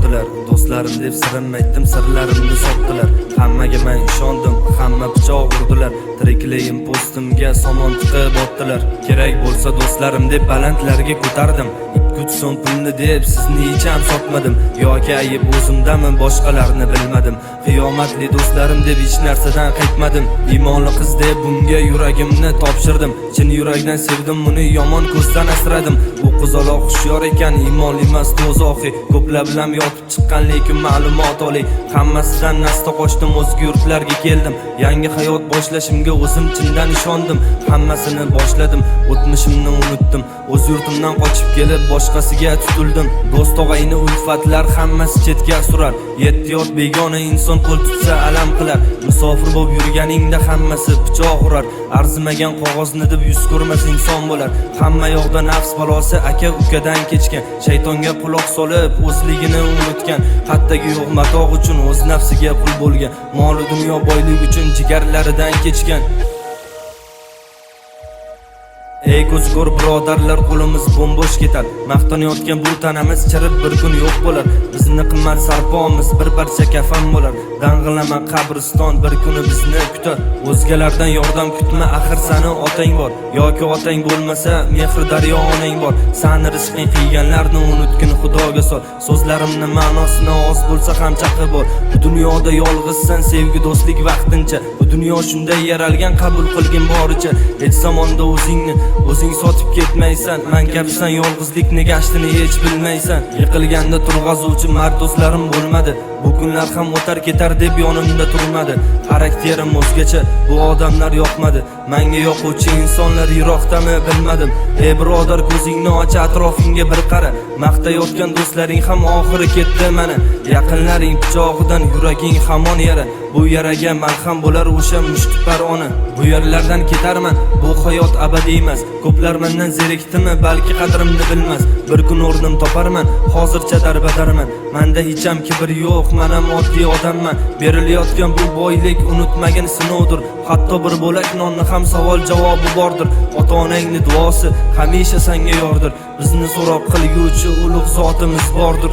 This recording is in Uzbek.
bordilar. Do'stlarim deb sirimni aytdim, sirlarimni sotdilar. Hammaga men ishondim, hamma pichoq urdilar. Tirikligim postimga somon tiqib otdilar. Kerak bo'lsa do'stlarim deb balandlarga ko'tardim. 2-3 so'm pulni deb sizni hech ham sotmadim. Yoki ayib o'zimdami, boshqalarni bilmadim. Qiyomatli do'stlarim deb hech narsadan qaytmadim. Iymonli qiz deb bunga yuragimni topshirdim. Chin yurakdan sevdim uni, yomon ko'zdan asradim. Bu qizaloq xushyor ekan, iymonli emas do'zaxiy. Ko'plar bilan yotib chiqqan, lekin ma'lumot oliy. Hammasidan nasta qochdim, o'zga yurtlarga keldim. Yangi hayot boshlashimga o'zim chindan ishondim. Hammasini boshladim, o'tmishimni unutdim. O'z yurtimdan qochib kelib boshqasiga tutildim. Do'st og'ayni ulfatlar hammasi chetga surar. Yettiyot begona inson qo'l tutsa alam qilar. Musofir bo'lib yurganingda hammasi pichoq urar. Arzimagan qog'ozni deb yuz ko'rmas inson bo'lar. Hamma yoqda nafs balosi aka ukadan kechgan. Shaytonga quloq solib o'zligini unutgan. Hattoki yo'q matoq uchun o'z nafsiga qul bo'lgan. Mol dunyo boylik uchun jigarlaridan kechgan. Ey ko'zko'r birodarlar, qo'limiz bo'mbo'sh ketar. Maqtanayotgan bu tanamiz chirib bir kun yo'q bo'lar. Bizni qimmat sarpomiz bir parcha kafan bo'lar. Dang'ilama qabriston bir kuni bizni kutar. O'zgalardan yordam kutma, axir sani otang bor. Yoki otang bo'lmasa, mehr daryo onang bor. Sani rizqing qiyganlarni unutgin, Xudoga sol. So'zlarimning ma'nosini oz bo'lsa ham chaqib bor. Bu dunyoda yolg'izsan, sevgi do'stlik vaqtincha. Bu dunyo shunday yaralgan, qabul qilgin boricha. Hech zamonda o'zing sotib ketmaysan. Men kabisan yolg'izlikni gashtini hech bilmaysan. Yiqilganda turg'azuvchi mard do'stlarim bo'lmadi. Bu kunlar ham o'tar ketar deb yonimda turmadi. Xarakterim o'zgacha, bu odamlar yoqmadi. Menga yoquvchi insonlar yiroqdami bilmadim. Ey birodar, ko'zingni och, atrofingga bir qara. Maqtayotgan do'stlaring ham oxiri ketdi mana. Yaqinlaring pichog'idan yuraging hamon yara. Bu yaraga malham bo'lar o'sha mushtipar ona. Bu yerlardan ketarman, bu hayot abadiy emas. Ko'plar mendan zerikdimi, balki qadrimni bilmas. Bir kun o'rnim toparman, hozircha darbadarman. Menda hech ham kibr yo'q, men ham oddiy odamman. Berilayotgan bu boylik unutmagin sinovdir. Hatto bir bo'lak nonni ham savol javobi bordir. Ota-onangning duosi hamisha senga yordir. Bizni so'roq qilguvchi ulug' zotimiz bordir.